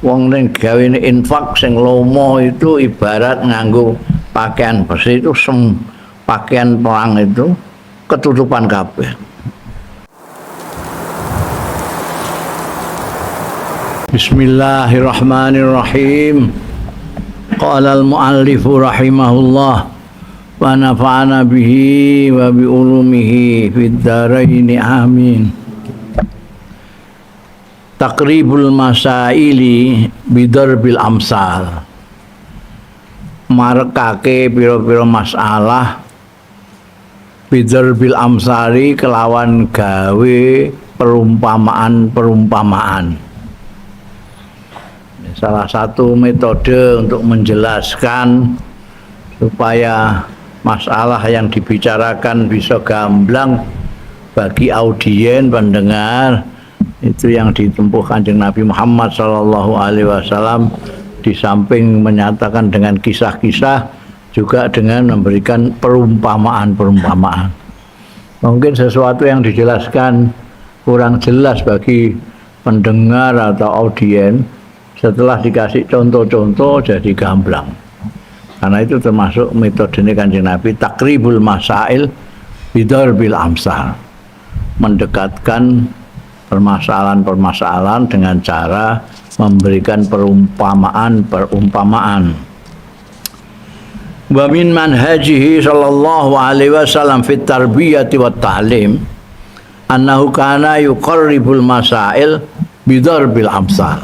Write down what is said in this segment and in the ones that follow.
Wong ning gawene infak sing lomo itu ibarat nganggo pakaian besi itu pakaian perang itu ketutupan kabeh. Bismillahirrahmanirrahim. Qala al-muallif rahimahullah wa nafa'ana bihi wa bi ulumihi fid dharain amin. Takribul masaili bidarbil amsal. Marekake pira-pira masalah bidarbil amsari kelawan gawe perumpamaan-perumpamaan. Salah satu metode untuk menjelaskan supaya masalah yang dibicarakan bisa gamblang bagi audien pendengar, itu yang ditempuh Kanjeng Nabi Muhammad SAW, di samping menyatakan dengan kisah-kisah juga dengan memberikan perumpamaan-perumpamaan. Mungkin sesuatu yang dijelaskan kurang jelas bagi pendengar atau audien, setelah dikasih contoh-contoh jadi gamblang. Karena itu termasuk metode Kanjeng Nabi, takribul masail bidarbil amsal, mendekatkan permasalahan-permasalahan dengan cara memberikan perumpamaan-perumpamaan. Wa min manhajihi sallallahu alaihi wasallam fit tarbiyati wat ta'lim annahu kana yuqarribul masail bidarbil amsal.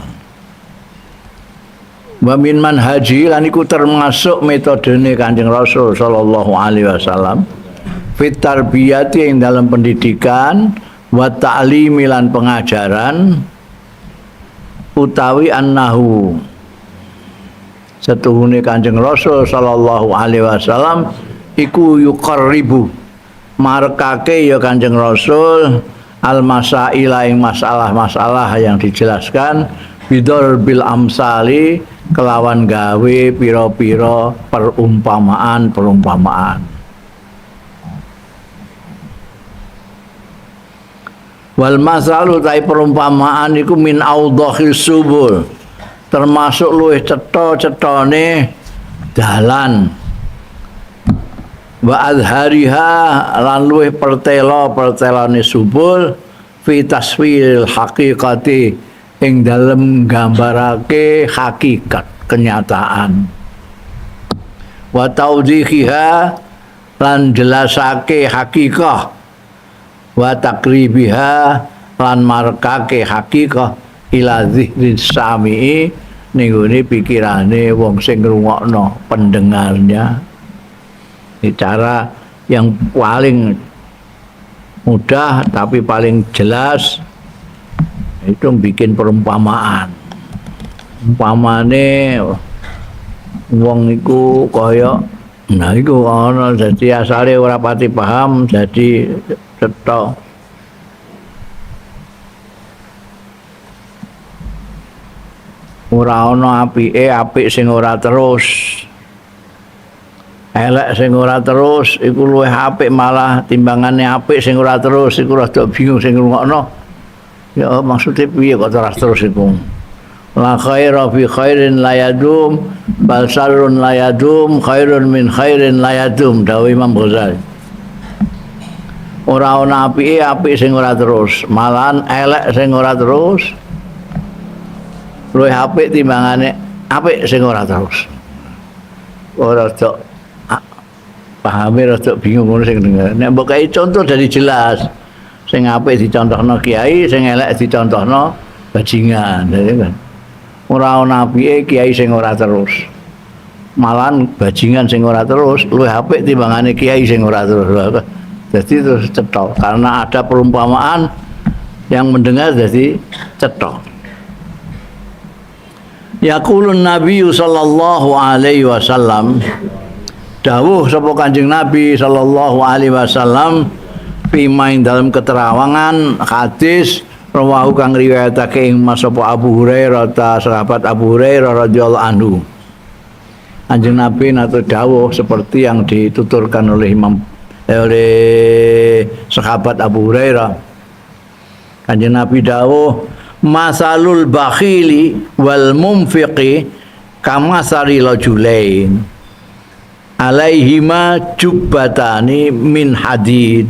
Wa min manhaji lan iku termasuk metodene Kanjeng Rasul sallallahu alaihi wasallam fit tarbiyati ing dalam pendidikan wa ta'limi lan pengajaran, utawi annahu setuhune Kanjeng Rasul sallallahu alaihi wasallam iku yuqarribu marekake ya Kanjeng Rasul al masaila ing masalah-masalah yang dijelaskan bidarbil amsali kelawan gawe pira-pira perumpamaan-perumpamaan. Wal masalu tai perumpamaan iku min audhahis subul, termasuk luwih cetha-cethane dalan, wa azhariha lan luwih pertela-pertelane subul fi taswiril haqiqati ing dalem gambarake hakikat kenyataan, wa tawdihiha lan jelasake hakikah, wa takribiha lan marekake hakikah ila zihrin sami'i ning ngene pikirane wong sing ngrungokno, pendengarnya. Ini cara yang paling mudah tapi paling jelas, itu bikin perumpamaan. Umpamane wong iku kaya nah iku ana dadi asale ora pati paham jadi cetha. Ora ana apike, apik sing ora terus. Elek sing ora terus iku luwih apik malah timbangane apik sing ora terus, iku rada bingung sing ngrungokno. Ya maksudnya piye kok terus iku. La khaira fi khairin la yadum bal syarrun la yadum khairun min khairin la yadum, dawuh Imam Ghazali. Ora ana apike, apik sing ora terus, malahan elek sing ora terus luwih apik timbangane apik sing ora terus. Ora tok pahame rada bingung ngono sing denger. Nek mbok kei contoh jadi jelas. Sing apik dicontohno kiai, sing elek dicontohno bajingan, kan. Ora ana apike kiai sing ora terus. Malahan bajingan sing ora terus luwih apik timbangane kiai sing ora terus. Jadi terus cetha karena ada perumpamaan yang mendengar jadi cetha. Yaqulun Nabi sallallahu alaihi wasallam, dawuh sapa Kanjeng Nabi sallallahu alaihi wasallam pimain dalam keterawangan hadis rawahu kang riwayatake ing sapa Abu Hurairah ta sahabat Abu Hurairah radhiyallahu anhu. Kanjeng Nabi nate dawuh seperti yang dituturkan oleh oleh sahabat Abu Hurairah. Kanjeng Nabi dawuh masalul bakhili wal munfiqi kamasari rajulain alaihima jubbatani min hadid.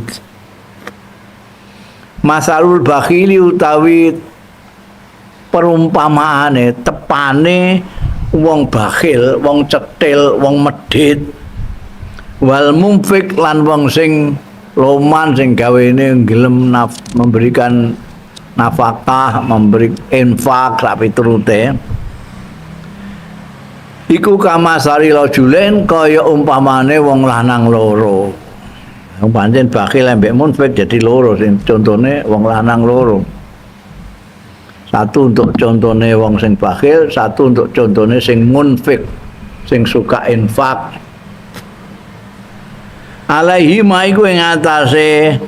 Masalul bakhili utawi perumpamaane tepane wong bakhil, wong cetil, wong medhit, wal munfiq lan wong sing loman sing gawene gelem memberikan nafkah, memberi infak sak piturute. Iku kamasari rajulen kaya umpamane wong lanang loro. Wong pancen bakhil ambek munfiq jadi loro, sing contone wong lanang loro. Satu untuk contone wong sing bakhil, satu untuk contone sing munfiq, sing suka infak. Alaihi maiku ing atase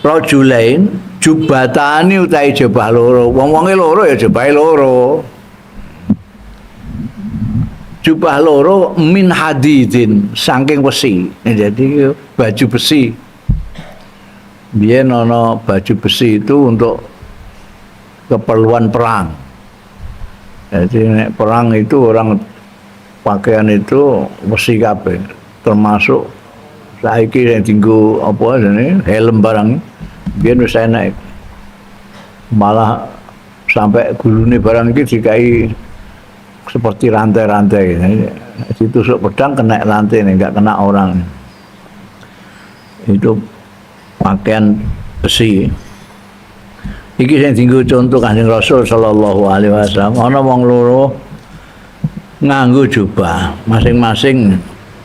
rajulain jubatani utahe jubah loro. Wong-wonge loro ya jubahe loro. Jubah loro min hadidin saking besi. Jadi baju besi. Biyen ana baju besi itu untuk keperluan perang. Jadi nek perang itu orang pakaian itu besi kabeh, termasuk saiki yang tinggu apa jane helm barang. Biyen wis enak. Malah sampai gulune barang iki dikai seperti rantai-rantai, ditusuk pedang kena rantai, enggak kena orang. Itu pakaian besi. Iki sing dienggo contoh Kanjeng Rasul sallallahu alaihi wasallam. Ana wong loro nganggo jubah, masing-masing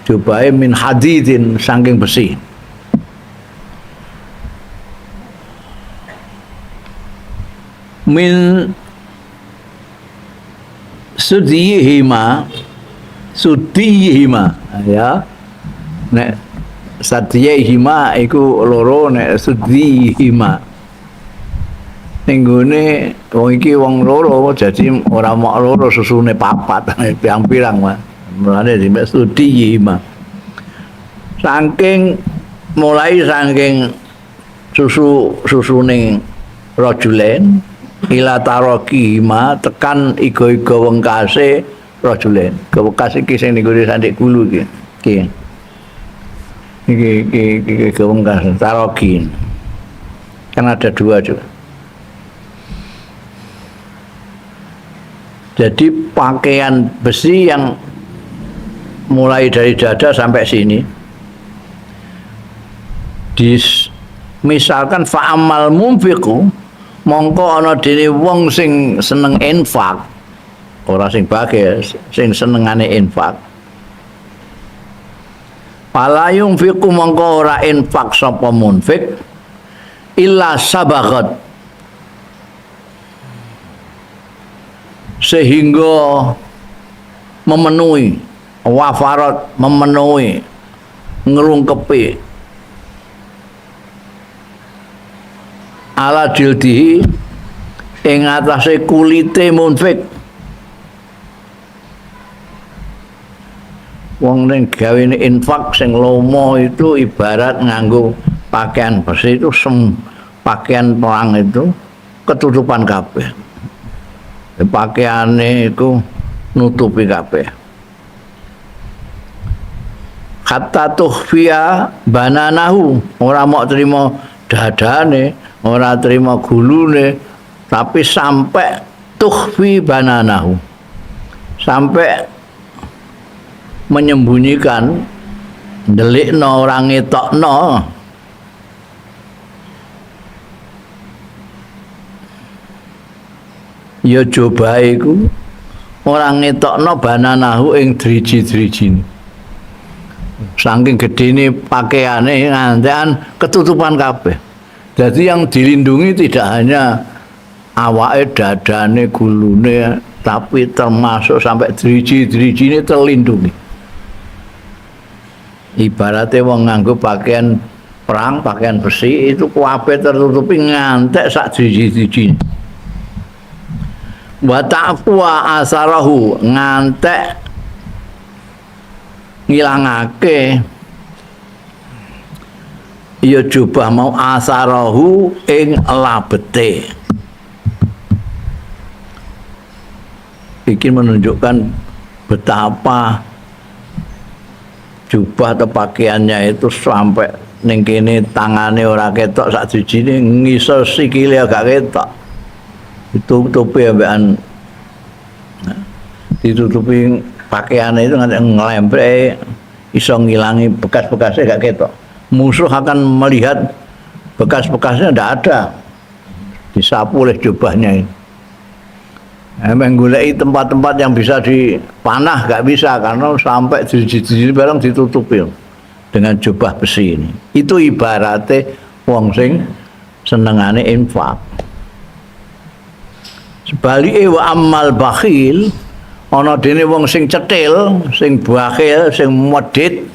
jubahe min hadidin saking besi. Min sudiyihima ya, nek sadiyihima iku loro, nek sudiyihima ning gone wong iki wong loro jadi ora mok loro susune papat pirang-pirang Mas. Mulane dimek sudiyihima saking mulai saking susune rajulen ila tarokima tekan iga-iga wengkase rajulen. Kewekas iki sing niku sandik gulu iki. Iki wengkas tarokin. Kan ada dua juga. Jadi pakaian besi yang mulai dari dada sampai sini. Misalkan fa'amal munfiqu mongko ana dene wong sing seneng infak, ora sing bakhil, sing senengane infak. Pala yunfiqu mongko ora infak sapa munfiq illa sabaghat, sehingga memenuhi wafarat, memenuhi ngrungkepi ala jildihi ing atase kulite munfiq. Wong ning gawene infak sing lomo itu ibarat nganggo pakaian besi itu pakaian perang itu ketutupan kabeh. Pakaiane iku nutupi kabeh. Kata tuhfiya bananahu, ora mok trimo dadane, ora terima gulune, tapi sampai tuhfi bananahu, sampai menyembunyikan, ndelikno orang ngetokno. Ya coba iku orang ngetokno bananahu ing driji-drijine. Saking gedene pakaiane ngantekan ketutupan kabeh. Jadi yang dilindungi tidak hanya awake, dadane, gulune, tapi termasuk sampai driji-driji ini terlindungi. Ibaratnya wong nganggo pakaian perang, pakaian besi itu kabeh tertutupi ngantek sak driji-driji. Wa ta'fuwa asarahu, ngantek ngilangake ya jubah mau asarahu ing labete. Iki menunjukkan betapa jubah atau pakaiannya itu sampai ning kene tangane ora ketok sak dijine, ngisor sikile gak ketok. Ditutupi ambekan ditutupi pakaiannya itu nganti ngelemprek iso ngilangi bekas-bekasnya gak ketok. Musuh akan melihat bekas-bekasnya tidak ada, disapu oleh jubahnya ini. Menggulai tempat-tempat yang bisa dipanah gak bisa karena sampai di barang ditutupi dengan jubah besi ini. Itu ibaratnya wong sing senengane infak. Sebaliknya wa ammal bakhil, ana dene wong sing cetil, sing bakhil, sing medhit,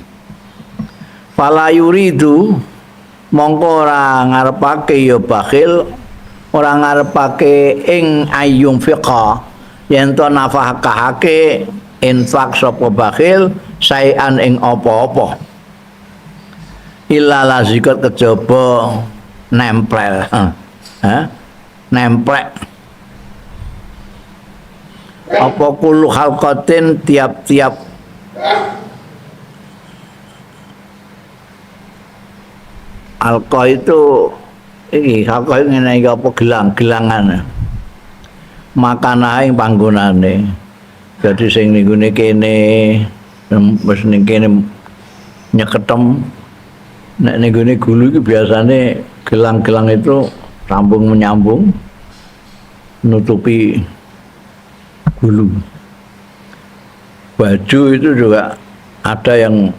fala yuridu mongko ora ngarepake ya bakhil, ora ngarepake ing ayung fiqa yen to nafakahake infak sapa bakhil saean ing apa-apa illa lazikot kejaba nempel nemplek apa kullu halqatin tiap-tiap alqa itu iki halqa ngene iki apa gelang-gelangan makanane panggonane jadi sing ninggune kene wis ning kene nyeketem nek ninggune gulu iki biasane gelang-gelang itu sambung menyambung menutupi gulu. Baju itu juga ada yang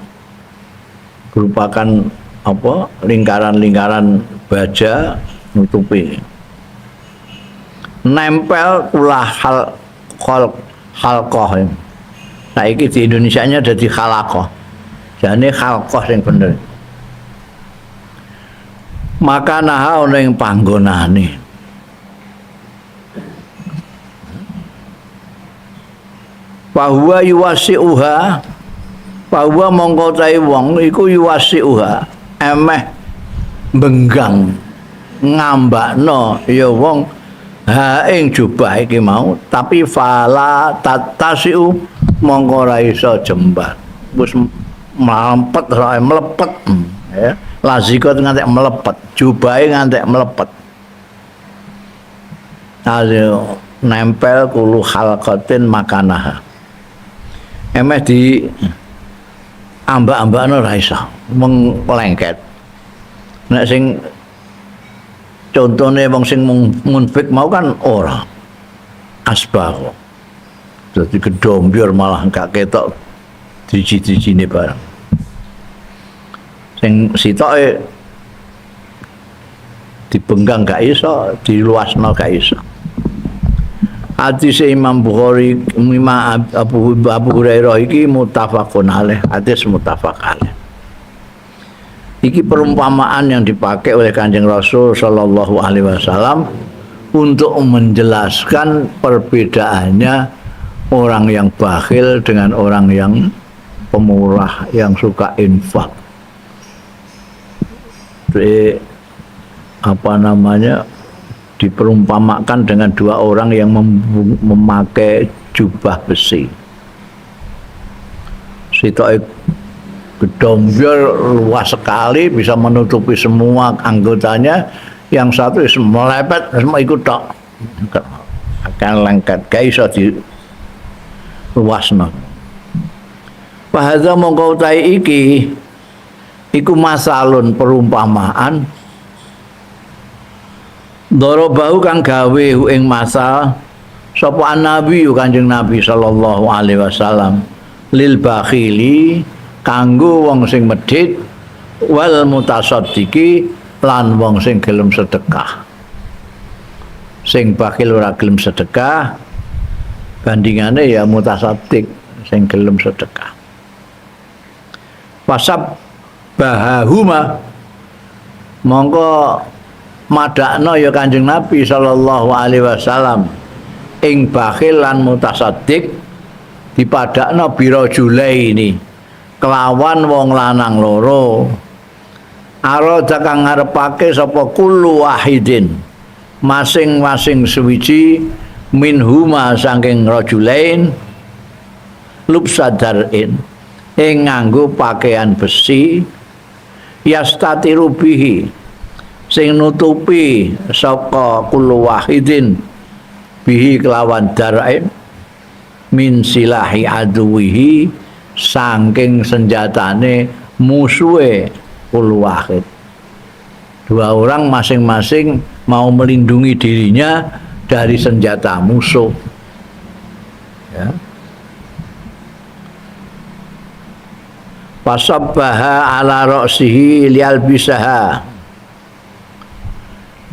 merupakan apa lingkaran-lingkaran baja nutupi. Nempel ulah halqah. Saiki di Indonesianya dadi khalaqah. Jane khalqah sing bener. Maka naha ana ing panggonane. Bahwa yuwasiuha, bahwa mongko tahe wong iku yuwasiuha, emeh benggang ngambakno ya wong ha ing jubah iki mau, tapi fala tatasiu mongko ora iso jembar. Wis mlepet ora mlepet ya. Lazikot ngantek mlepet, jubahe ngantek mlepet. Ayo nempel kulu halqatin makanaha. Emeh di ambak-ambakno ora iso menglengket. Nek sing contone wong sing munfik mau kan ora asbah. Dadi gedombyur malah gak ketok driji-drijine barang. Sing sitoke dibenggang gak iso, diluasno gak iso. Hadis Imam Bukhari, Imam Abu Hurairah iki muttafaqun alaih, hadis muttafaq alaih. Iki perumpamaan yang dipakai oleh Kanjeng Rasul sallallahu alaihi wasallam untuk menjelaskan perbedaannya orang yang bakhil dengan orang yang pemurah, yang suka infak. Jadi, apa namanya? Diperumpamakan dengan dua orang yang memakai jubah besi. Sitoke gedombyur luas sekali bisa menutupi semua anggotanya, yang satu melepet semua ikut tok akan lengket gak iso di luasno. Bahasa mongko utahe iki iku masalun perumpamaan dorobahu kang gawe ing masal sapa nabi Kanjeng Nabi sallallahu alaihi wasallam lil bakhili kanggo wong sing medhit wal mutasaddiqi lan wong sing gelem sedekah. Sing bakhil ora gelem sedekah bandingane ya mutasaddiq sing gelem sedekah. Wasab bahahuma mongko madakno ya Kanjeng Nabi sallallahu alaihi wasallam ing bakhil lan mutasaddiq dipadakno birajulaini kelawan wong lanang loro arada kang ngarepake sapa kullu wahidin masing-masing suwiji minhuma saking rajulain lubsadarin ing nganggo pakaian besi yastatiru bihi sing nutupi saka kullu wahidin bihi kelawan darain min silahi aduwihi saking senjatane musuhe kullu wahid. Dua orang masing-masing mau melindungi dirinya dari senjata musuh. Ya. Fasabbaha ala ra'sihi liyalbisaha.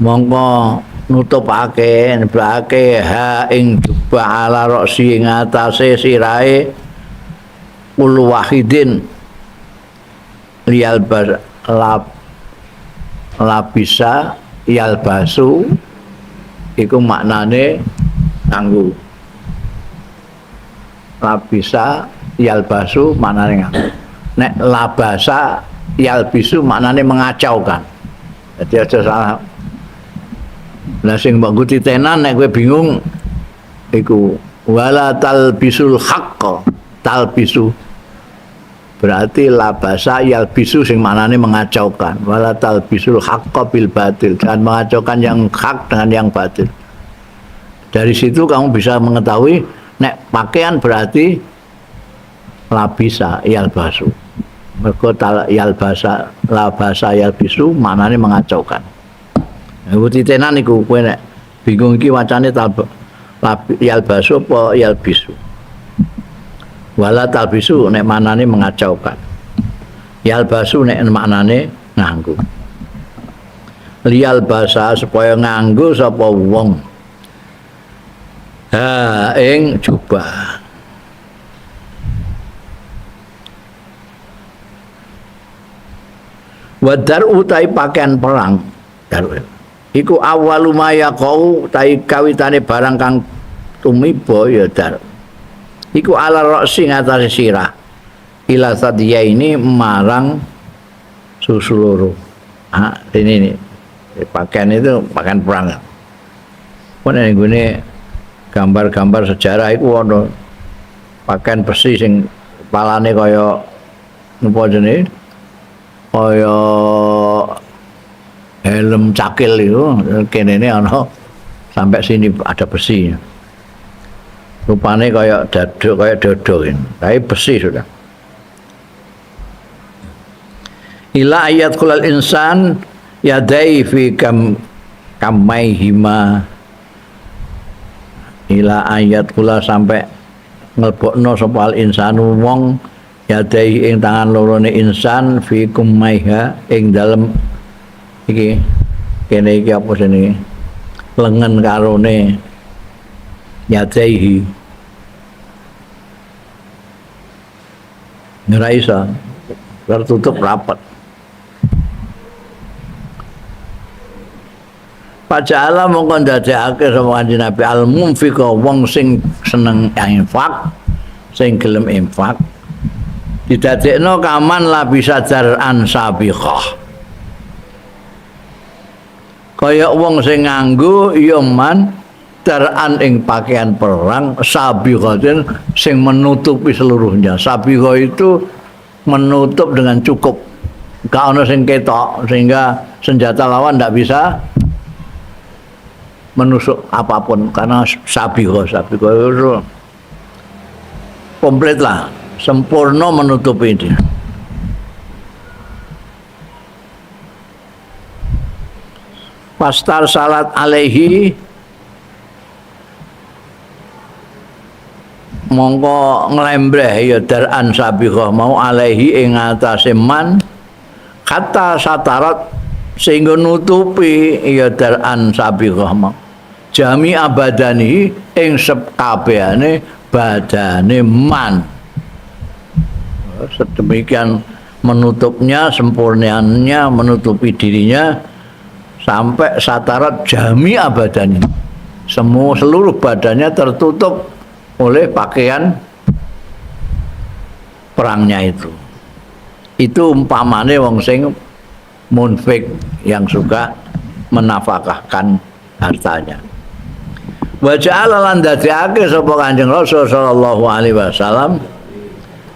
Mongko nutupake nebake ha ing jubah ala ra'si ing atase sirahe kullu wahidin labisa yalbasu iku maknane nganggo. Labisa yalbasu maknane nganggo. Nek labasa yalbisu maknane mengacaukan. Jadi aja salah. Lah sing mbok nggo titenan nek kowe bingung iku wala talbisul haqq talbisu berarti labasa yalbisu sing maknane mengacaukan wala talbisul haqqa bil batil dan mengacaukan yang hak dengan yang batil. Dari situ kamu bisa mengetahui nek pakaian berarti labisa yalbasu. Mergo yalbasa labasa yalbisu maknane mengacaukan. Iku titenan iku kowe nek bingung iki wacane yalbasu apa yalbisu. Wala talbisu nek maknane mengacaukan. Yalbasu nek maknane nganggo. Liyal basa supaya nganggo sapa wong. Ha ing jubah. Wadar utai pakaian perang darul iku awalu maya kau tai kawitane barang kang tumiba ya dar iku ala ra'si ngatasi sirah ila sadiya ini marang susu loro. Ini pakaian itu pakaian perang. Pun ini gambar-gambar sejarah iku ana pakaian besi sing kepalane kaya napa jenenge kaya helm cakil itu kene ini ana sampai sini ada besi. Rupane kaya dodo ini. Tapi besi sudah. Ila ayat kulal insan yadai fi kamaihima ila ayat kula sampai ngelbokno sapa al insanu wong yadai ing tangan lorone insan fi kumaiha ing dalem iki kene iki apa jenenge lengen karone yadaihi ora iso tertutup rapat. Pajala mongko ndadekake sapa Kanjeng Nabi al-munfiqa wong sing seneng infak, sing gelem infak. Didadekno kaman labisa dar'an sabiqah. Kaya wong sing nganggo ya man dar'an ing pakaian perang sabiqatin sing menutupi seluruhnya. Sabiqah itu menutup dengan cukup. Gak ono sing ketok sehingga senjata lawan ndak bisa menusuk apapun karena sabiqah itu komplit lah, sempurna menutupi dia. Pastar salat alaihi mongko nglembreh ya dar'an sabiqah mau alaihi ing atase man kata satarat sehingga nutupi ya dar'an sabiqah mau jami abadani ing sekabehane badane man. Sedemikian menutupnya, sempurnanya menutupi dirinya sampai satarat jami abadani, seluruh badannya tertutup oleh pakaian perangnya itu. Itu umpamane wong sing munfik yang suka menafkahkan hartanya. Wa ja'ala lan dadekake sapa Kanjeng Rasul sallallahu alaihi wasallam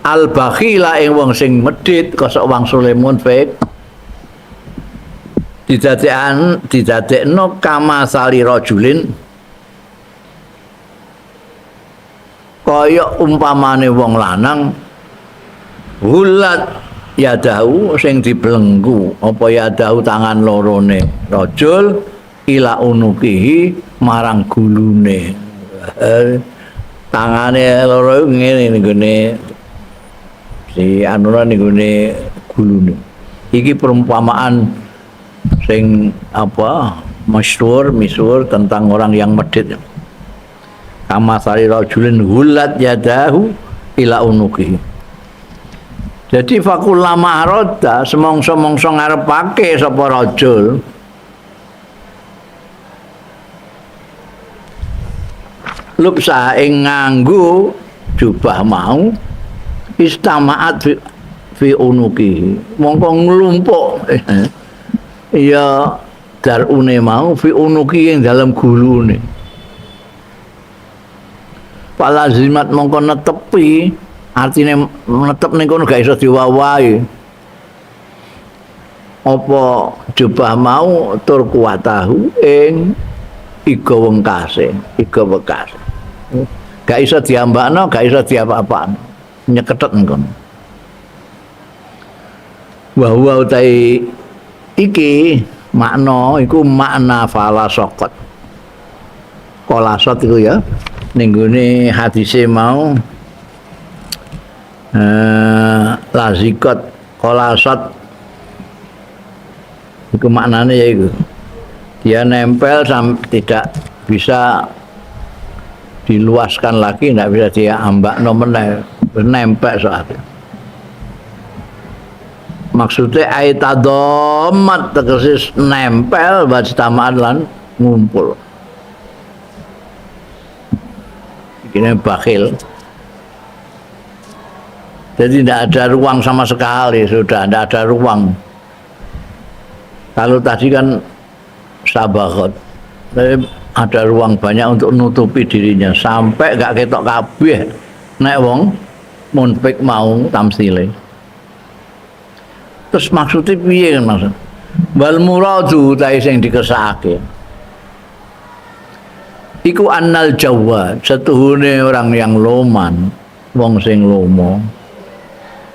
al bakhila ing wong sing medhit kosok wangsule munfik didadekno kama sali rajulin kaya umpamane wong lanang hulat yadahu sing dibelenggu apa yadahu tangan lorone rajul ila unukihi marang gulune tangane loro ngene nggone si anura nggone gulune iki perumpamaan sing apa misuwur tentang orang yang medhit kama sari rajulin hulat yadahu ila unukihi. Jadi fakul lama aroda semongso-mongso ngarepake sapa rajul lupsa ing nganggo jubah mau istamaat fi unuki mongko nglumpuk ya darune mau fi unuki ing dalam gulune palazimat mongko netepi artine netep ning kono gak iso diwawahi apa jubah mau tur kuwatahu ing iga wengkase iga bekas gak iso diambakno gak iso diapa-apakno nyekethet ngono wa utai iki makna iku makna falasaqat kolasot iku ya ning gone hadise mau lazikot kolasot iku maknane ya iku dia nempel tidak bisa diluaskan lagi, tidak bisa dia ambak meneh nempel soalnya maksudnya aitadomat tegesis nempel bajtamaan lan ngumpul ini bakhil jadi tidak ada ruang sama sekali sudah tidak ada ruang kalau tadi kan sabagot ada ruang banyak untuk nutupi dirinya sampai gak ketok kabeh nek wong munfik mau tamsile terus maksudnya piye kan maksud wal muradu ta sing dikesake iku annal jawad setuhune orang yang loman wong sing lomo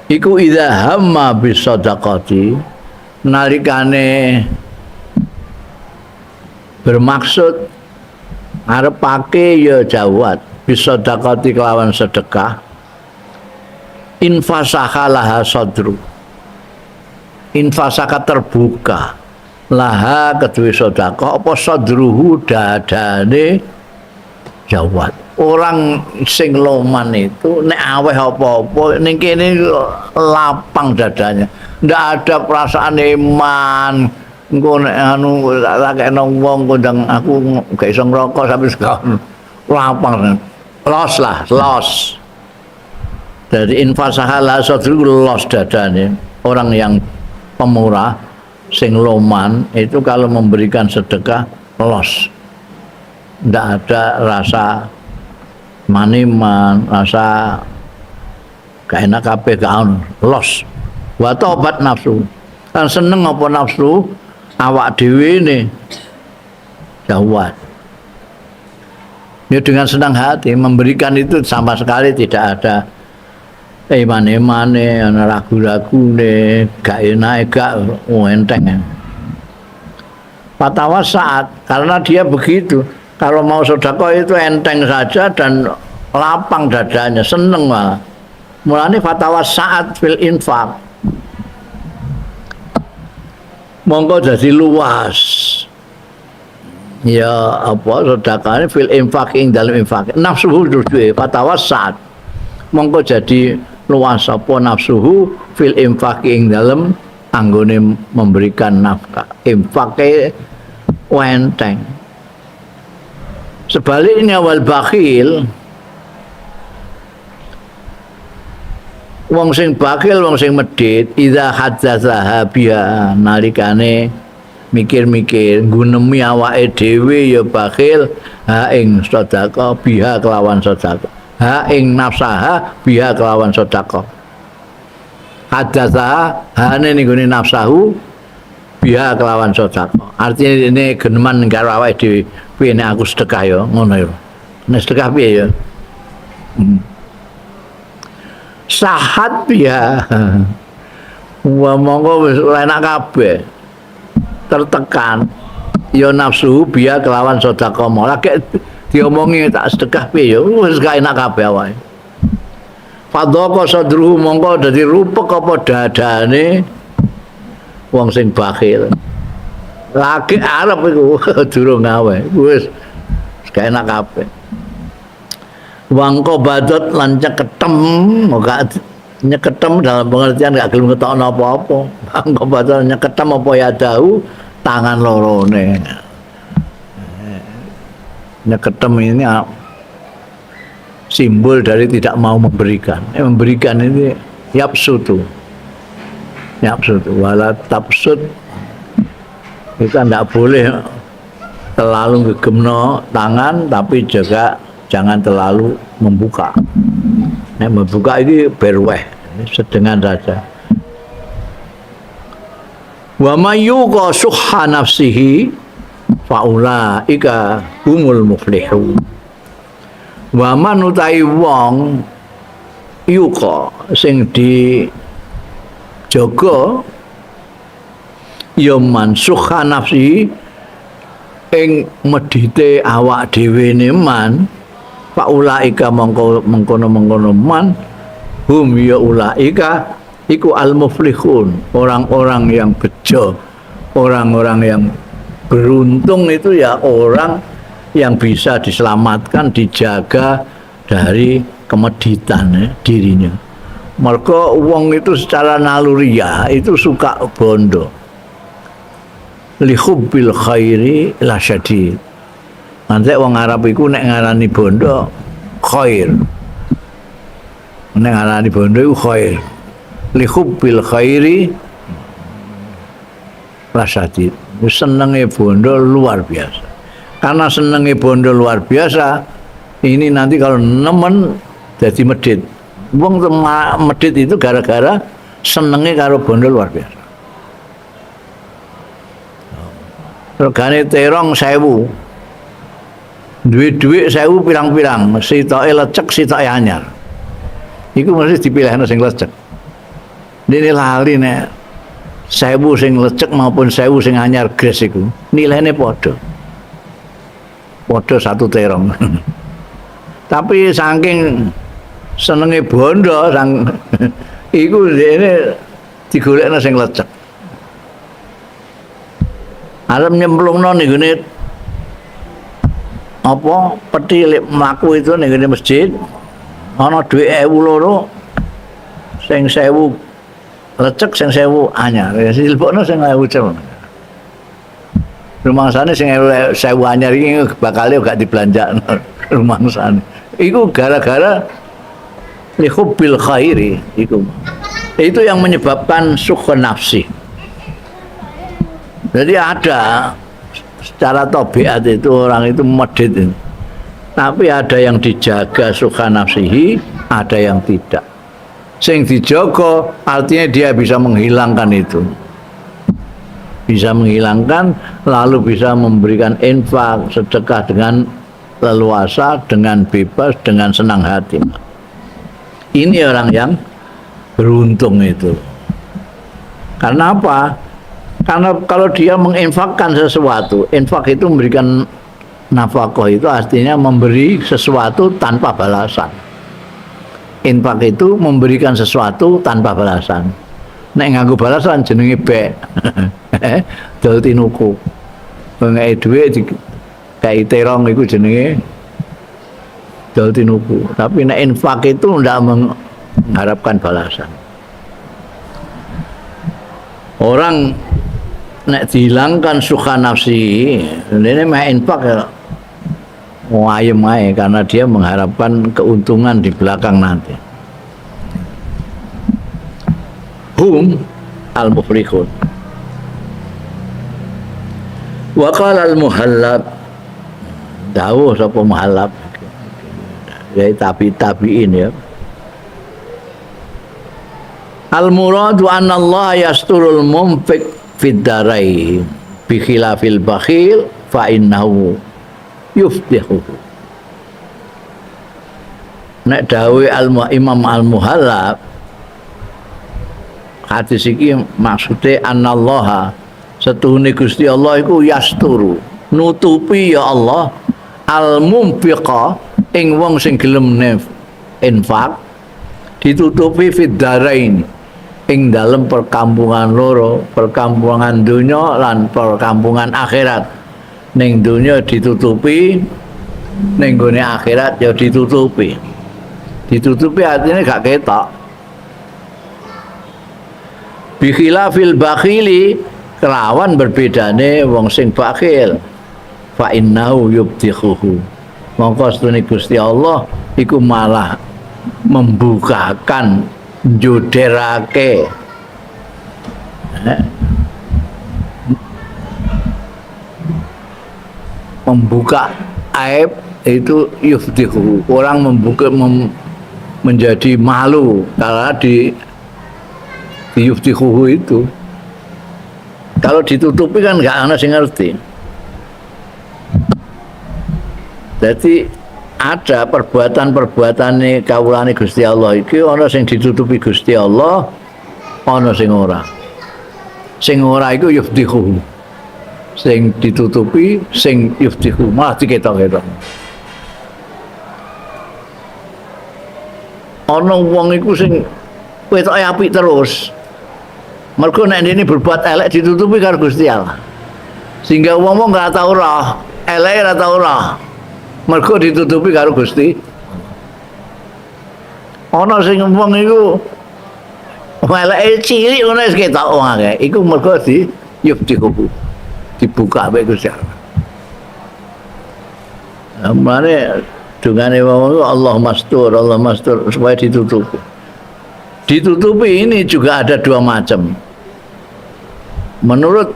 iku idza hamma bisadaqati nalikane bermaksud arepake ya jawad bisadaqati kelawan sedekah infasakha laha sadru infasaka terbuka laha kedua sedekah apa sadruhu dadane jawad orang sing loman itu nek aweh apa-apa ning kene lapang dadanya ndak ada perasaan iman engko nek anu tak kene wong kondang aku gak iso ngrokok sampai sekarang lapang los dari infasahala sadru los dadane orang yang pemurah sing loman itu kalau memberikan sedekah los ndak ada rasa maniman rasa gak enak kabeh gak los wa tobat nafsu kan seneng apa nafsu awak dhewe ne jawad ya dengan senang hati memberikan itu sama sekali tidak ada iman-imane ana ragu-ragune gak enak gak enteng fatwa saat karena dia begitu kalau mau sedekah itu enteng saja dan lapang dadanya seneng malah mulane fatwa saat fil infak monggo jadi luas ya apa sedekahnya fil infak ing dalam infak nafsuhu duwe fatwa saat monggo jadi luas apa nafsuhu fil infak ing dalam anggone memberikan nafkah infake enteng sebaliknya wal bakhil wong sing bakhil wong sing medhit idza haddatsaha biha nalikane mikir-mikir gunemi awake dhewe ya bakhil ha ing sedekah biha kelawan sedekah ha ing nafsaha biha kelawan sedekah hadatsa hane ning gone nafsahu biha kelawan sedekah artinya ini geneman karo awake dhewe piye nek aku sedekah ya ngono ya nek sedekah piye ya sahat biha wa monggo wis enak kabeh tertekan ya nafsu biya kelawan sedekah malah lagi diomongi tak sedekah piye ya wis gak enak kabeh awake fadhaqa sadruhu mongko dadi rupek apa dadane wong sing bakhil lagi arep iku durung gawe wis gak enak kabeh wangko badot lan ceketem gak nyeketem dalam pengertian gak gelem ngetokno apa-apa wangko badot nyeketem apa ya dahu tangan lorone nyeketem ini simbol dari tidak mau memberikan memberikan ini yapsutu wala tapsut kita tidak boleh terlalu gegemno tangan tapi juga jangan terlalu membuka membuka ini berweh sedengan saja wa mayyuqa suhha nafsihi faulaika humul muflihun wa man utai wong yuqa sing di jaga ya man suhha nafsihi ing medhite awak dhewe ne man faulaika mengkono man hum ya ulaika iku al-muflihun, orang-orang yang bejo, orang-orang yang beruntung itu ya orang yang bisa diselamatkan, dijaga dari kemeditan dirinya. Mergo wong itu secara naluriah itu suka bondo. Li hubbil khairi la syadid. Nanti wong Arab iku nek ngarani bondo khair. Nek ngarani bondo iku khair. Li hubbil khairi la syadid. Senenge bondo luar biasa. Karena senenge bondo luar biasa, ini nanti kalau nemen jadi medit. Wong medit itu gara-gara senenge karo bondo luar biasa. Regane terong 1000. Duit-duit 1000 pirang-pirang, sitoke lecek, sitoke anyar. Iku mesti dipilihno sing lecek. Dene lali nek 1000 sing lecek maupun 1000 sing anyar gres iku, nilainya padha. Padha 1 terong. Tapi saking senenge bondo iku dene digolekno sing lecek. Arep nyemplungno ning gone apa peti mlaku itu ning gone masjid ana dhuwit 1002 sing 1000 lecek sing 1000 anyar ya silbokno sing 1000 cem. Rumangsane sing 1000 anyar iki bakal gak dibelanjakno rumangsane. Iku gara-gara li hubbil khairi iku. Itu yang menyebabkan sukh nafsi. Jadi ada secara tabiat itu orang itu medit itu. Tapi ada yang dijaga sukha nafsihi, ada yang tidak. Sing dijaga artinya dia bisa menghilangkan itu. Bisa menghilangkan lalu bisa memberikan infak, sedekah dengan leluasa, dengan bebas, dengan senang hati. Ini orang yang beruntung itu. Karena apa? Karena kalau dia menginfakkan sesuatu, infak itu memberikan nafkah itu artinya memberi sesuatu tanpa balasan. Infak itu memberikan sesuatu tanpa balasan. Nek nganggo balasan jenenge bek. Dol tinuku. Ngeke dhuwit dikai terong iku jenenge dol tinuku. Tapi nek infak itu ndak mengharapkan balasan. Orang nek dihilangkan sukha nafsi, ini mah infak ya ayem ae karena dia mengharapkan keuntungan di belakang nanti. Hum al-muflihun. Wa qala al-Muhallab, dawuh sapa Muhallab, ya tabi'in ya. Al-muradu anna Allah yasturul munfiq fid darain bi khilafil bakhil fa innahu yufdihu. Nek dawuh Imam Al-Muhallab, hadis iki maksude anna Allah setuhune Gusti Allah iku yasturu nutupi ya Allah al-munfiqa ing wong sing gelem infak ditutupi fid darain ing dalem perkampungan loro, perkampungan dunya lan perkampungan akhirat. Ning dunya ditutupi, ning gone akhirat ya ditutupi. Ditutupi artinya gak ketok. Bi khilafil bakhili, kelawan berbedane wong sing bakhil. Fa innahu yubdikhuhu. Mongko setune Gusti Allah iku malah membukakan juderake membuka aib itu yufdihu, orang membuka menjadi malu karena di yufdihu itu. Kalau ditutupi kan nggak ana sing ngerti. Jadi ada perbuatan-perbuatan kawulane Gusti Allah iki ana sing ditutupi Gusti Allah, ana sing ora. Sing ora iku yufdihu. Sing ditutupi, sing yufdihu malah diketok-ketok. Ana wong iku sing wetoke apik terus. Mergo nek dene berbuat elek ditutupi karo Gusti Allah. Sehingga wong-wong ora tau roh, eleke ora tau roh. Mergo ditutupi karo Gusti. Ana sing wong iku eleke cilik ngono wis ketok wong akeh. Iku mergo di yufdihu. Dibuka mbek Gusti Allah. Amane dungane wong Allah mastur supaya ditutupi. Ditutupi ini juga ada dua macam. Menurut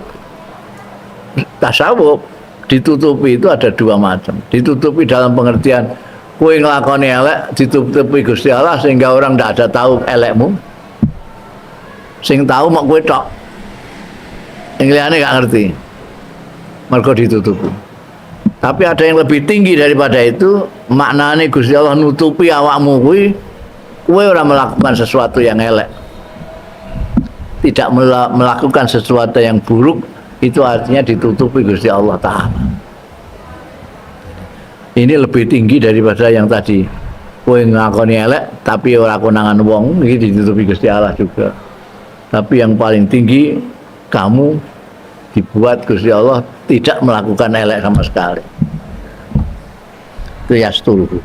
tasawuf ditutupi itu ada dua macam. Ditutupi dalam pengertian kowe nglakoni elek ditutupi Gusti Allah sehingga orang tidak ada tahu elekmu. Sing tahu mak kowe tok. Sing liyane gak ngerti. Mergo ditutupi. Tapi ada yang lebih tinggi daripada itu, maknane Gusti Allah nutupi awakmu kuwi kowe ora melakukan sesuatu yang elek. Tidak melakukan sesuatu yang buruk, itu artinya ditutupi Gusti Allah Ta'ala. Ini lebih tinggi daripada yang tadi kowe ngakoni elek tapi ora konangan wong, iki ditutupi Gusti Allah juga. Tapi yang paling tinggi kamu dibuat Gusti Allah tidak melakukan elek sama sekali. Itu yasturu.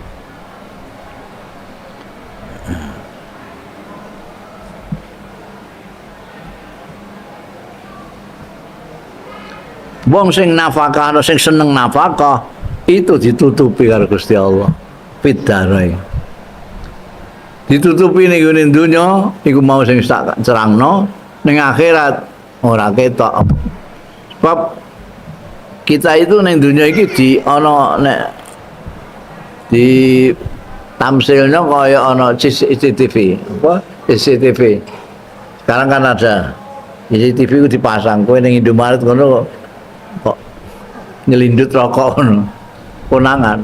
Wong sing nafkah, sing seneng nafkah itu ditutupi karo Gusti Allah. Fidarai. Ditutupi ning gone donya iku mau sing tak cerangno, ning akhirat ora ketok. Sebab kita itu ning donya iki di ana nek di tamsilnya kaya ana CCTV, apa? CCTV. Sekarang kan ada CCTV itu dipasang, kowe ning Indomaret ngono kok nyelindut rokok ngono. Konangan.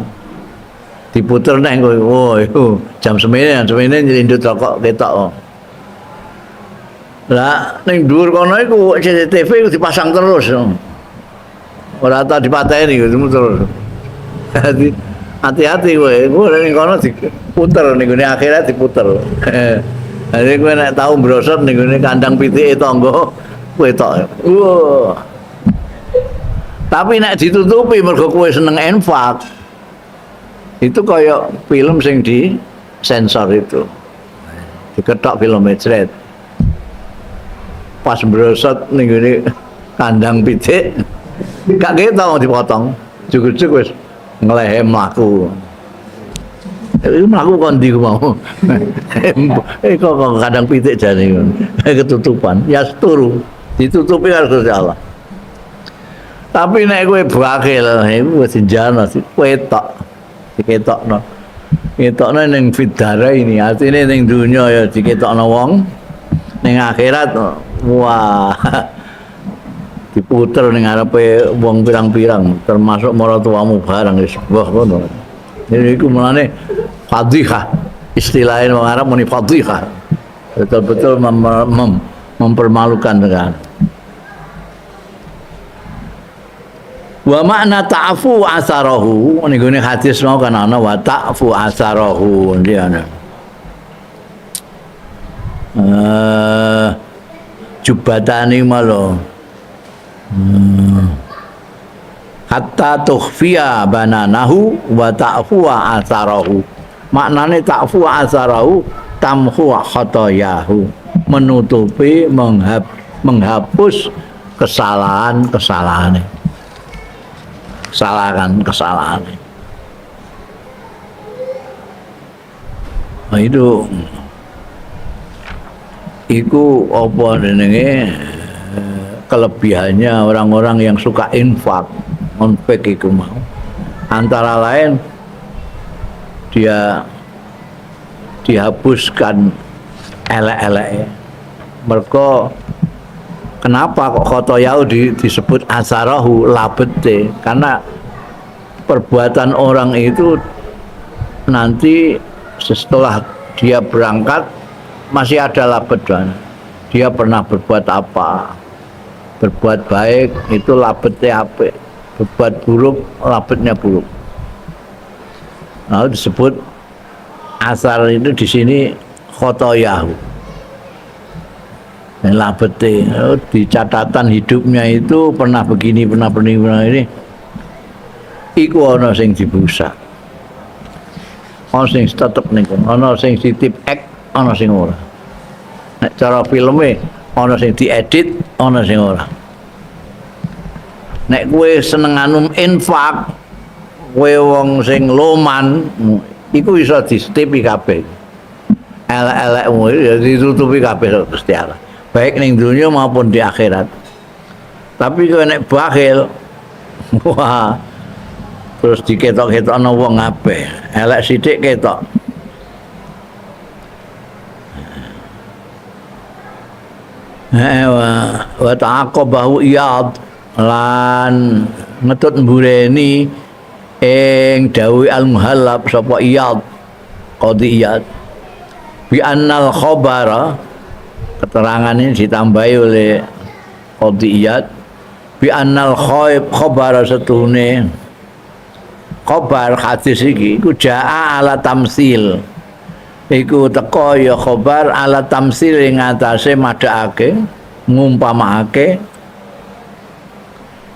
Diputer neng kowe. Oh, itu jam semene nyelindut rokok ketok. Lah ning dhuwur kono iku CCTV iku dipasang terus. Ora tak dipateni terus. Jadi hati-hati kowe ning kono diputer ning gone akhirat diputer. Jadi kowe nek tau brosot ning gone kandang pitike tangga kowe tok. Tapi nek ditutupi mergo kowe seneng infak. Itu kaya film sing di sensor itu. Diketok film jret. Pas brosot ning gone kandang pitik gak ketok dipotong. Cukup wis nglehe mlaku. Iku mlaku kon ndi ku mau. Kok kandang pitik jane ketutupan. Yasturu, ditutupi karo Gusti Allah. Tapi nek kowe bakil iku wis jana kowe tok. Diketokno. Ketokno ning fidara ini, artine ning dunya ya diketokno wong. Ning akhirat wah diputer ning ngarepe wong pirang-pirang termasuk maratuamu barang wis wah ngono. Iku mulane fadhihah. Istilahnya wong Arab muni fadhihah. Betul-betul mempermalukan negara. Wa makna ta'fu asarahu ning hadis mau kan ana wa ta'fu asarahu dia ana. Jubatane malo. Hatta tukhfiya bananahu wa ta'fu asarahu. Maknane ta'fu asarahu tamhu khotoyahu, menutupi menghapus kesalahan-kesalahannya. Kesalahan. Nah, itu apa jenenge kelebihannya orang-orang yang suka infak, monfek iku mau. Antara lain dia dihapuskan elek-elek. Mergo kenapa kok khotoyau disebut asarahu labete? Karena perbuatan orang itu nanti setelah dia berangkat masih ada labetnya. Dia pernah berbuat apa? Berbuat baik itu labetnya apik. Berbuat buruk labetnya buruk. Nah, disebut asar itu di sini khotoyahu. Labete di catatan hidupnya itu pernah begini, pernah ini. Iku ana sing dibusak. Ana sing tetep niku, ana sing ditip ek, ana sing ora. Nek cara filme ana sing diedit, ana sing ora. Nek kowe seneng anu infak, kowe wong sing loman, iku iso distipi kabeh. Elek-elekmu ya ditutupi kabeh Gusti Allah. Baik ning dunia maupun di akhirat. Tapi kowe nek bakhil, wah, terus diketok-ketokno wong kabeh. Elek sithik ketok. Wa ta'aqabahu iyad lan ngetut mbureni ing dawuh al-muhallab sapa iyad qadi iyad bi annal khabara, keterangan ini ditambahi oleh qadiyat bi annal khabara setune khabar hadis iki iku jaa ala tamsil, iku teko ya khabar ala tamsil ing atase madhakake ngumpamakake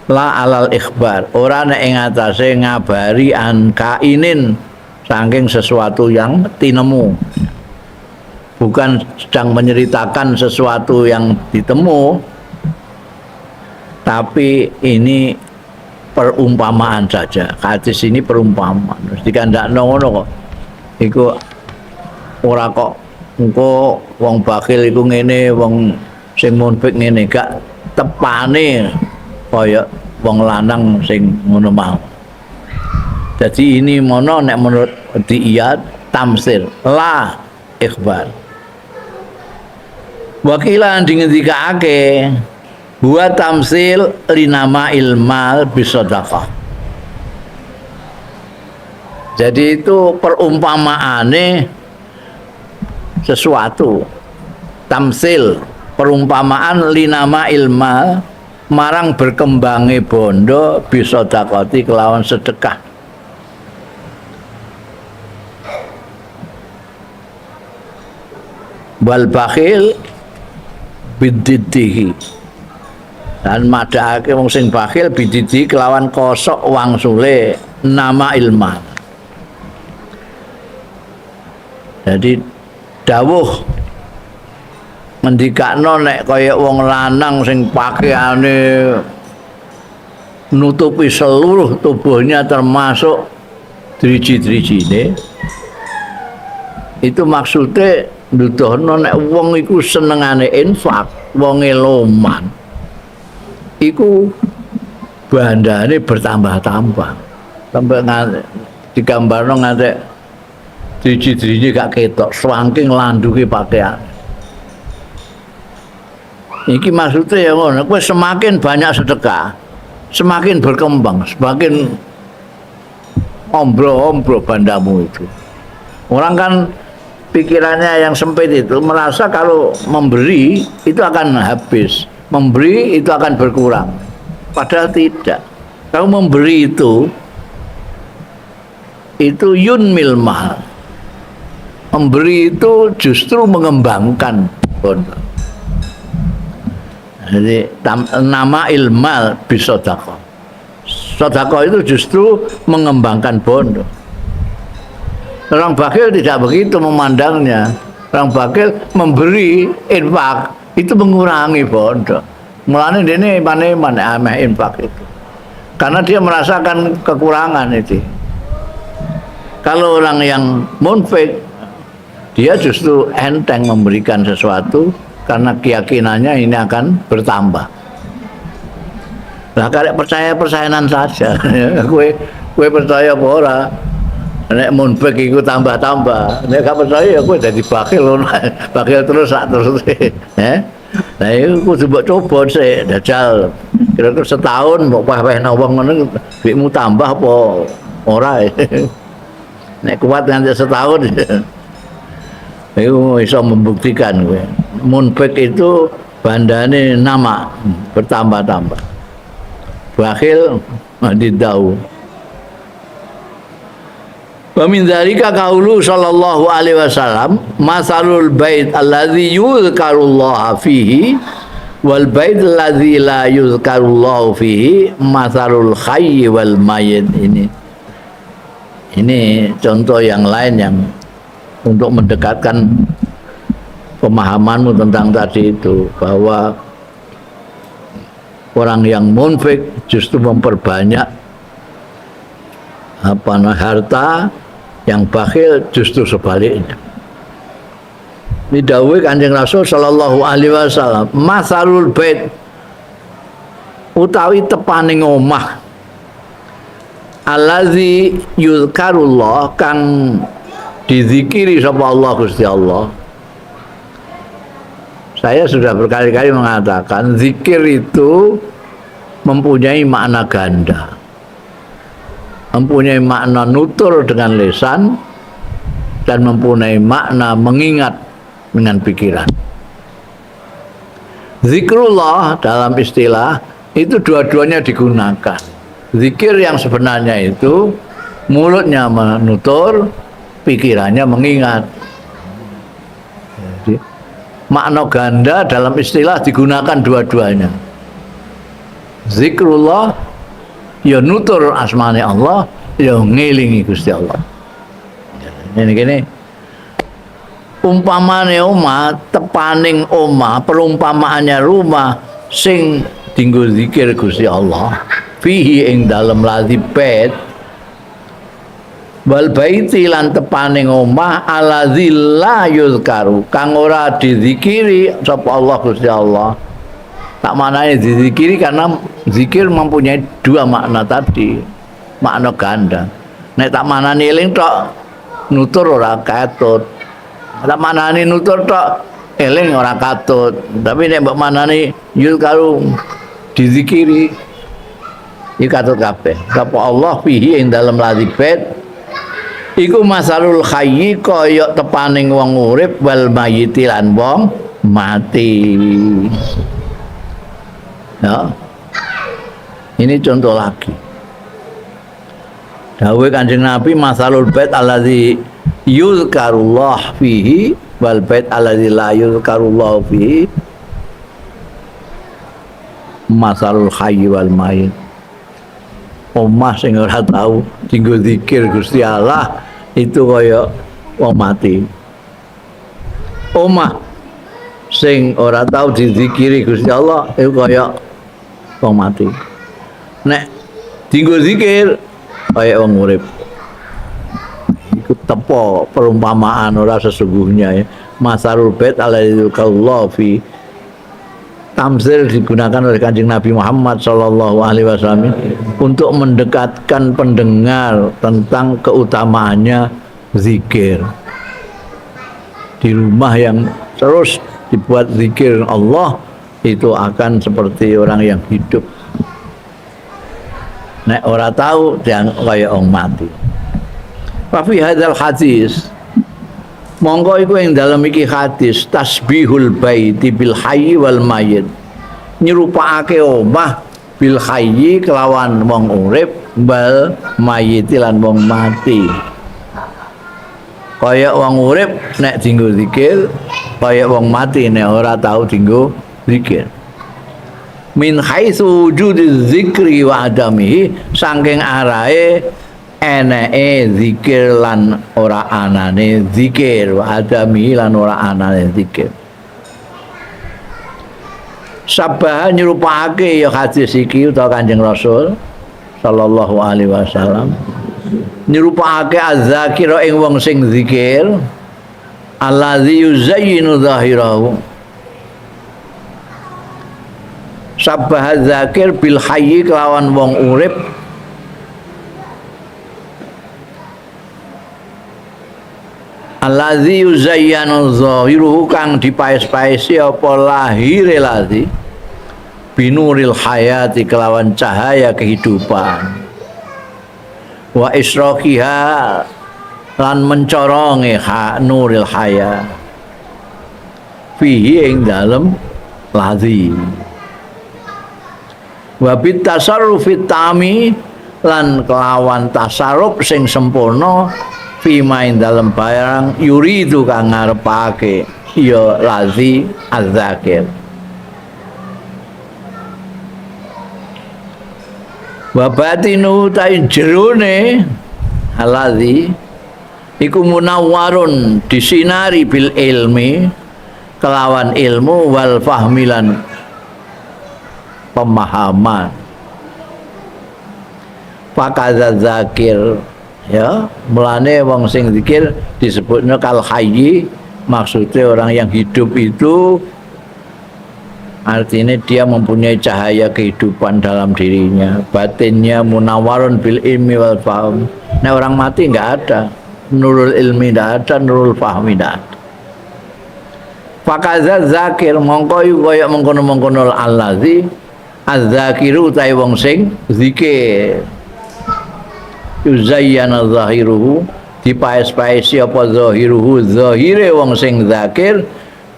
la alal ikhbar, ora nek ing atase ngabari an kainin saking sesuatu yang tinemu. Bukan sedang menceritakan sesuatu yang ditemu, tapi ini perumpamaan saja. Hadis ini perumpamaan. Terus dikandakno ngono kok. Iku ora kok engko wong bakil iku ngene, wong sing munfik ngene, gak tepane kaya wong lanang sing ngono mau. Jadi ini mono nek menurut diiyat tamsil la ikhbar. Wakilan dingendikake buat tamsil linama ilmal bisadaqah. Jadi itu perumpamaane sesuatu. Tamsil perumpamaan linama ilmal marang berkembange bondo bisadaqati kelawan sedekah. Wal bakhil bididdihi, dan madhake wong sing bakhil bididdihi kelawan kosok wangsule nama ilman. Jadi dawuh ngendikakno nek kaya wong lanang sing pakaiane nutupi seluruh tubuhnya termasuk driji-drijine, itu maksudnya nuduhno nek wong iku senengane infak, wonge loman. Iku bandane bertambah-tambah. Sampai digambarno nganti driji-driji gak ketok, saking landuke pakaian. Iki maksudnya ya ngono, kowe semakin banyak sedekah, semakin berkembang, semakin ombro-ombro bandamu itu. Orang kan pikirannya yang sempit itu merasa kalau memberi itu akan habis, memberi itu akan berkurang. Padahal tidak. Kalau memberi itu yunmil mal. Memberi itu justru mengembangkan pondok. Jadi nama ilmal bisodako. Sodako itu justru mengembangkan pondok. Orang bakhil tidak begitu memandangnya. Orang bakhil memberi infak itu mengurangi pondok. Mulanya ini mana ameh infak itu. Karena dia merasakan kekurangan itu. Kalau orang yang munfik, dia justru enteng memberikan sesuatu karena keyakinannya ini akan bertambah. Nah, kalau percaya-percayaan saja, kue percaya apa ora? Nek munfik iku tambah-tambah. Nek gak percaya kue jadi bakhil, bakhil terus terus. Nah, itu kudu mbok coba sih, dajal. Kira-kira setahun mbok weh-wehna wong ngono, duitmu tambah apa ora? Nek kuat nganti setahun. Itu bisa membuktikan gue. Munfik itu bandane nama bertambah-tambah. Bakhil didau. Wa min dzalika qaulu sallallahu alaihi wasallam, masalul bait alladzi yuzkarullah fihi wal bait alladzi la yuzkarullah fihi masalul hayy wal mayyit. Ini contoh yang lain yang untuk mendekatkan pemahamanmu tentang tadi itu, bahwa orang yang munfik justru memperbanyak harta, yang bakhil justru sebaliknya. Ini dawuh Kanjeng Rasul sallallahu alaihi wasallam, masalul bait utawi tepaning omah allazi yuzkarullah kang dizikiri sapa Allah Gusti Allah. Saya sudah berkali-kali mengatakan zikir itu mempunyai makna ganda, mempunyai makna nutur dengan lisan dan mempunyai makna mengingat dengan pikiran. Zikrullah dalam istilah itu dua-duanya digunakan. Zikir yang sebenarnya itu mulutnya menutur, pikirannya mengingat. Jadi, makna ganda dalam istilah digunakan dua-duanya. Zikrullah ya nutur asmane Allah, ya ngelingi Gusti Allah. Ini gini. Umpamane omah, tepaning omah, perumpamaannya rumah sing dinggo zikir Gusti Allah. Fihi ing dalem ladzi bait wal baiti lan tepaning omah allazi la yuzkaru kang ora dizikiri sapa Allah Gusti Allah. Tak maknanya dizikiri karena zikir mempunyai dua makna tadi, makna ganda. Nek tak maknani eling tok nutur ora katut. Tak maknani nutur tok eling ora katut. Tapi nek mbok maknani yuzkaru dizikiri iki katut kabeh. Sapa Allah fihi ing dalem ladzi bait iku masalul hayyi kaya tepaning wong urip wal mayyiti lan wong mati. Ya. Ini contoh lagi. Dawuh Kanjeng Nabi masalul bait allazi yuzkarullah fihi wal bait allazi la yuzkarullah fihi masalul hayyi wal mayyit. Omah sing ora tau dinggo zikir Gusti Allah itu kaya wong mati. Omah sing ora tau dizikiri Gusti Allah itu kaya wong mati. Nek dinggo zikir kaya wong urip. Iku tepo perumpamaan ora sesungguhnya ya. Masarul bait alaihi fi tamsil digunakan oleh Kanjeng Nabi Muhammad Shallallahu Alaihi Wasallam untuk mendekatkan pendengar tentang keutamaannya zikir. Di rumah yang terus dibuat zikir Allah itu akan seperti orang yang hidup. Nek ora tahu jangan kaya orang mati. Wa fi hadzal hadis monggo iku ing dalem iki hadis tasbihul baiti bil hayyi wal mayyit. Nyerupake omah bil hayyi kelawan wong urip wal mayyit lan wong mati. Kaya wong urip nek dienggo zikir, kaya wong mati nek ora tahu dienggo zikir. Min haitsu wujudi zikri wa adamihi saking arahe eneke zikir lan ora anane zikir wa adami lan ora anane zikir. Sabah nyerupake ya hadis iki utawa Kanjeng Rasul sallallahu alaihi wasallam nyerupake az-zakira ing wong sing zikir allazi yuzayyinu zahirahu. Sabah zakir bil hayyi kelawan wong urip allazi yuzayyanu zahiruhu kang dipaes-paesi apa lahire lazi binuril hayati kelawan cahaya kehidupan wa israqiha lan mencoronge nuril haya fihi ing dalem lazi wa bit tasarrufit tami lan kelawan tasarruf sing sempurna fima ing dalem barang yuridu kang ngarepake ya lazi az-zakir. Wa batinu ta jerone alazi iku munawwarun disinari bil ilmi kelawan ilmu wal fahmilan pemahaman. Pakadza zakir ya mulane wong sing zikir disebutnya kal hayyi, maksudnya orang yang hidup itu artinya dia mempunyai cahaya kehidupan dalam dirinya, batinnya munawwarun bil ilmi wal fahm. Nah orang mati enggak ada nurul ilmi, enggak ada nurul fahmi, enggak ada. Pakadza zakir mongko kaya mengkono-mengkono allazi az-zakiru ta wong sing zikir yuzayyana zahiruhu dipaes-paesi apa zahiruhu zahire wong sing zakir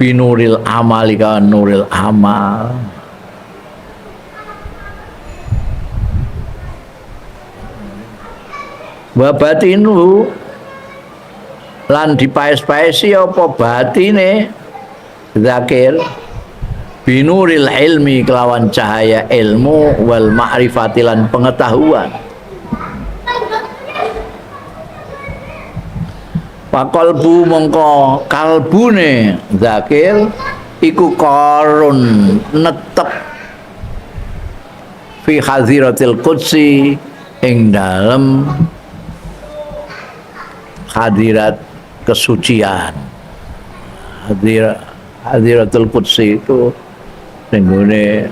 binuril amali ka nuril amal. Wa batinu lan dipaes-paesi apa batine zakir binuril ilmi kelawan cahaya ilmu wal ma'rifati lan pengetahuan. Pakolbu mongko kalbune zakir iku korun netep fi hadiratil qudsi ing dalem hadirat kesucian. Hadiratul qudsi itu nenggone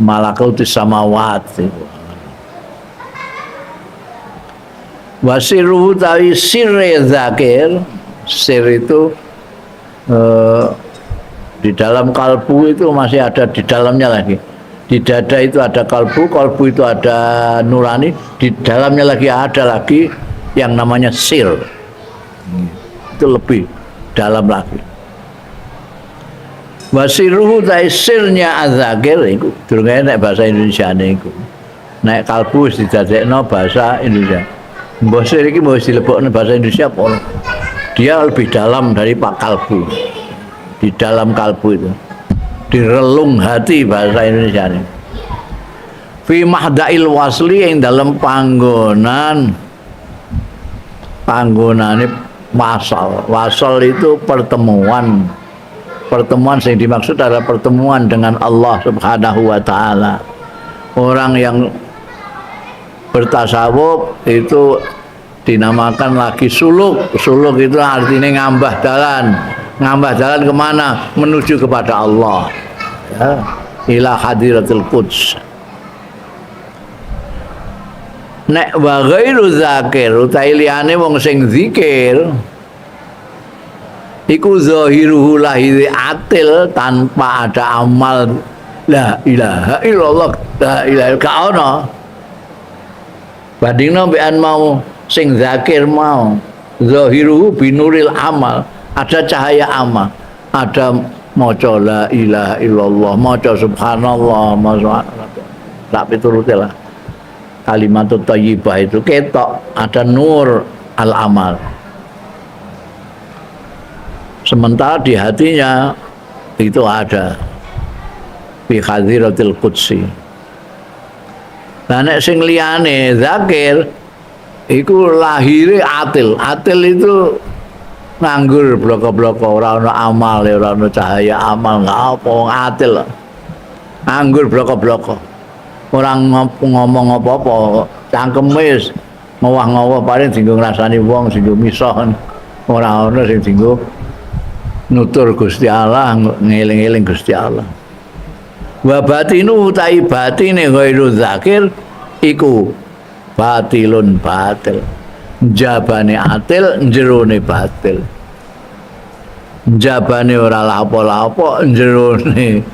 malakutus samawat itu. Wasiru tawi sirre zakir, sir itu di dalam kalbu itu masih ada di dalamnya lagi. Di dada itu ada kalbu, kalbu itu ada nurani, di dalamnya lagi ada lagi yang namanya sir. Itu lebih dalam lagi. Wasiru tawi sirnya az-zakir iku durunge nek bahasa Indonesia niku. Nek kalbu didadekno bahasa Indonesia. Mbah sir iki mau dilebokne bahasa Indonesia apa? Dia lebih dalam dari pak kalbu. Di dalam kalbu itu. Di relung hati bahasa Indonesia ini. Fi mahdail wasli yang dalam panggonane wasal. Wasal itu pertemuan. Pertemuan yang dimaksud adalah pertemuan dengan Allah Subhanahu wa taala. Orang yang bertasawuf itu dinamakan lagi suluk. Suluk itu artinya ngambah jalan kemana? Menuju kepada Allah. ya, ila hadiratul quds. Nek wa ghairu zakir utahe liyane wong sing zikir iku zahiruhu lahiri atil tanpa ada amal la ilaha illallah la ilaha ka ono bandingno mbekan mau sing zakir mau zahiruhu binuril amal ada cahaya amal ada maca la ilaha illallah maca subhanallah maca tak piturute lah kalimatut thayyibah itu ketok ada nur al amal sementara di hatinya itu ada fi hadiratil qudsi. Lah nek sing liyane zakir iku lahire atil. Atil itu nganggur bloko-bloko ora ana amal, ora ana cahaya amal, enggak apa wong atil. Nganggur bloko-bloko. Ora ngomong apa-apa, cangkeme ngowah-ngowah paling dienggo ngrasani wong, dienggo misah. Ora ana sing dienggo nutur Gusti Allah, ngeling-eling Gusti Allah. Wa batinu utai batine ghairu zakir iku batilun batil. Jabane atil, jerone batil. Jabane ora lapo-lapo, jerone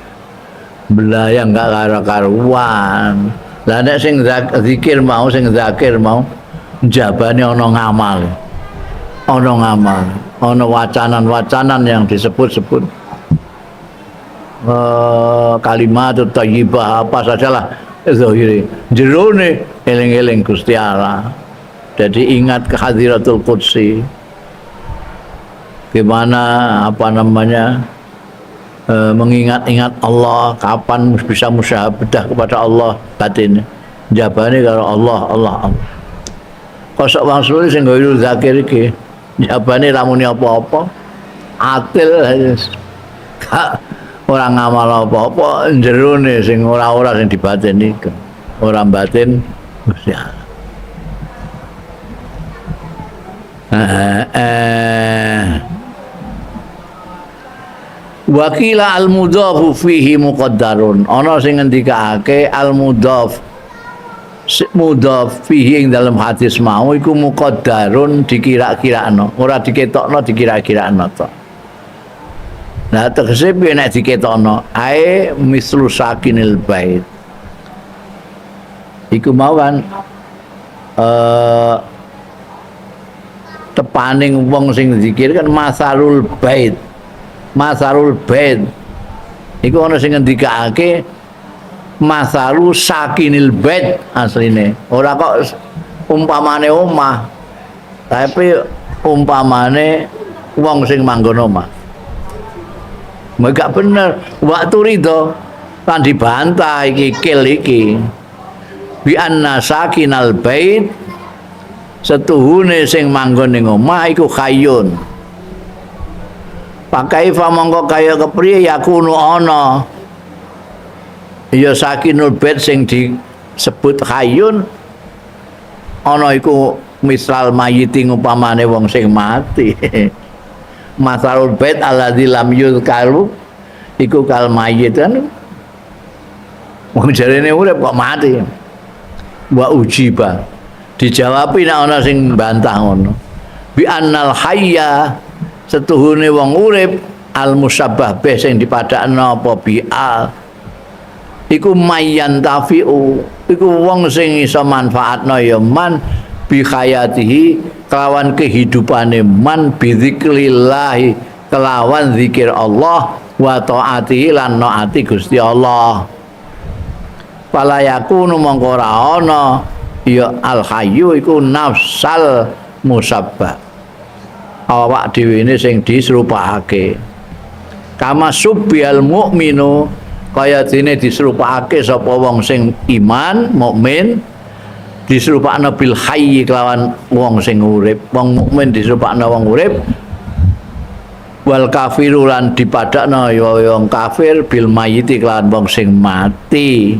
belayang gak karo-karuan. Lah nek sing zikir mau, sing zakir mau, jabane ana ngamal. Ana ngamal, ana wacanan-wacanan yang disebut-sebut. Kalimat thayyibah apa sajalah zahiri jerone eling-eling Gusti Allah. Jadi ingat ke hadiratul qudsi gimana apa namanya mengingat-ingat Allah kapan bisa musyahadah kepada Allah batin jabane karo Allah Allah Allah kosok wong suwi sing nggo zakir iki jabane ramune apa-apa atil orang ngamal apa-apa jerone sing ora-ora sing dibatin iku ora batin Gusti Allah. Wakila al-mudhafu fihi muqaddarun ana sing ngendikake al-mudhaf mudhaf fihi ing dalam hadis mau iku muqaddarun dikira-kirakno ora diketokno dikira-kirakno to. Nah tegese piye nek diketokno ae mislu sakinil bait iku mawan tepaning wong sing zikir kan masarul bait iku ana sing ngendikake masaru sakinil bait asline ora kok umpamane omah tapi umpamane wong sing manggon omah. Mereka bener waktu rido kan dibantah iki kil iki bi anna sakinal bait setuhune sing manggon ning omah iku khayun pakai mongko kaya kepriye yakunu ana ya sakinul bait sing disebut khayun ana iku misal mayiti upamane wong sing mati. Masalul bait alladzi lam yuzkaru iku kal mayit kan wong jarene urip kok mati wa ujiba dijawabi nek ana sing bantah ngono bi annal hayya setuhune wong urip al musabbah bih sing dipadakno apa bi al iku mayyan tafiu iku wong sing iso manfaatno ya man bi khayatihi kelawan kehidupane man bizikrillah kelawan zikir Allah wa taatihi lan naati Gusti Allah fala yakunu mongko ora ana ya al hayyu iku nafsal musabbah awak dhewe sing diserupakake kama subyal mukminu kaya dene diserupakake sapa wong sing iman mukmin diserupakna bil hayy kelawan wong sing urip wong mukmin diserupakna wong urip wal kafiru lan dipadakna ya wong kafir bil mayyiti kelawan wong sing mati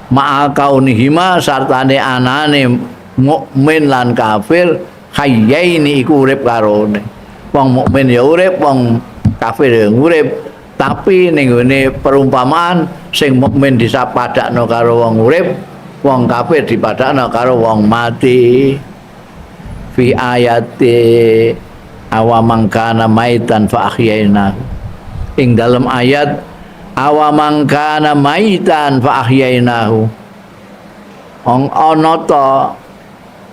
ma'al kaunihima sartane anane mukmin lan kafir hayyaini iku urip karone wong mukmin ya urip wong kafir ya urip Tapi ning gone perumpamaan sing mukmin dipadakno karo wong urip, wong kafir dipadakno karo wong mati. Fi ayati awamang kana maitan fa ahyaina. Ing dalam ayat awamang kana maitan fa ahyainahu. Ana ta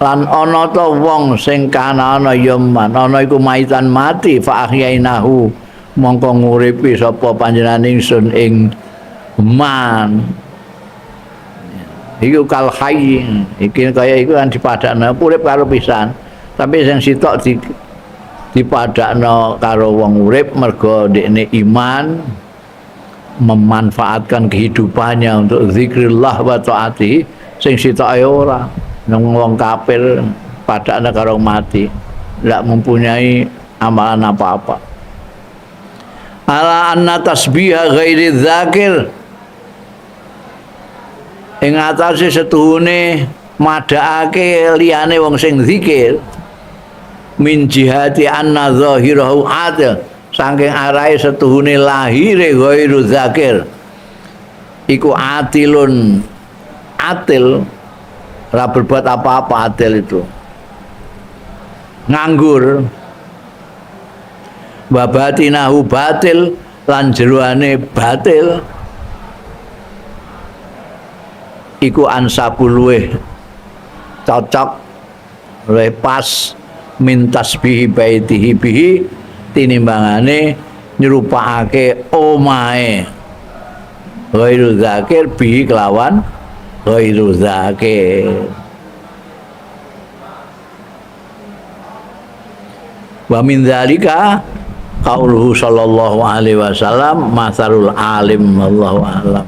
lan ana ta wong sing kana ana ya man, ana iku maitan mati fa ahyainahu. Mongko nguripi sapa panjenengan ingsun ing man. Iku kal hayy, iki kaya iku kan dipadakno urip karo pisan. Tapi sing sitok dipadakno karo wong urip mergo ndekne iman memanfaatkan kehidupannya untuk zikrillah wa taati. Sing sitok ae ora. Nang wong kafir padakno karo mati, ndak mempunyai amalan apa-apa. Ala anna tasbiha ghairi dzakir ing atase setuhune madhaake liyane wong sing zikir min jihati anna zahirahu atil saking arahe setuhune lahire ghairu dzakir iku atil ora berbuat apa-apa atil itu nganggur wa batinahu batil lan jeroane batil iku ansabu luweh cocok luweh pas min tasbihi baitihi bihi tinimbangane nyerupakake omahe ghairu zakir bihi kelawan ghairu zakir. Wa min dzalika qauluhu sallallahu alaihi wasallam matsalul alim wallahu a'lam.